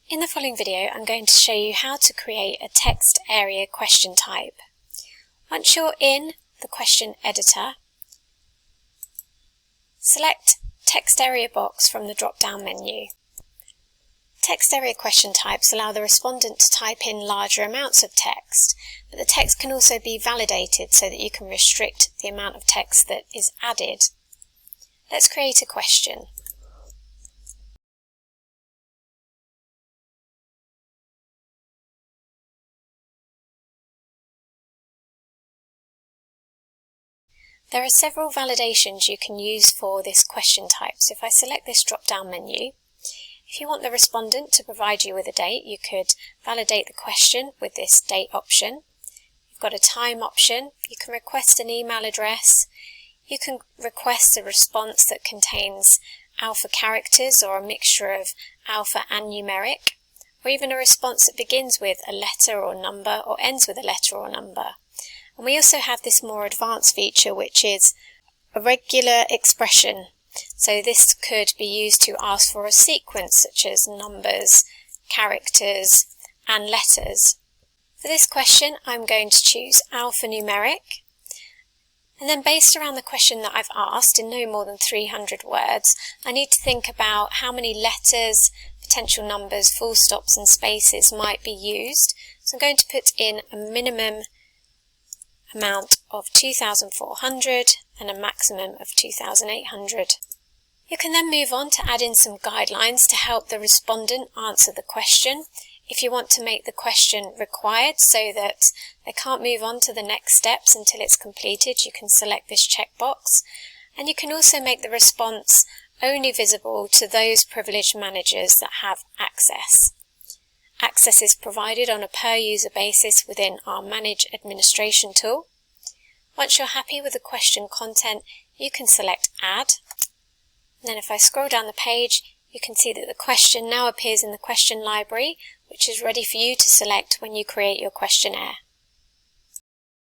In the following video, I'm going to show you how to create a text area question type. Once you're in the question editor, select Text Area box from the drop-down menu. Text area question types allow the respondent to type in larger amounts of text, but the text can also be validated so that you can restrict the amount of text that is added. Let's create a question. There are several validations you can use for this question type. So if I select this drop-down menu, if you want the respondent to provide you with a date, you could validate the question with this date option. You've got a time option. You can request an email address. You can request a response that contains alpha characters or a mixture of alpha and numeric, or even a response that begins with a letter or number or ends with a letter or number. And we also have this more advanced feature, which is a regular expression. So this could be used to ask for a sequence such as numbers, characters, and letters. For this question, I'm going to choose alphanumeric. And then based around the question that I've asked, in no more than 300 words, I need to think about how many letters, potential numbers, full stops and spaces might be used. So I'm going to put in a minimum amount of 2,400 and a maximum of 2,800. You can then move on to add in some guidelines to help the respondent answer the question. If you want to make the question required so that they can't move on to the next steps until it's completed, you can select this checkbox. And you can also make the response only visible to those privileged managers that have access. Access is provided on a per-user basis within our Manage Administration tool. Once you're happy with the question content, you can select Add. And then if I scroll down the page, you can see that the question now appears in the question library, which is ready for you to select when you create your questionnaire.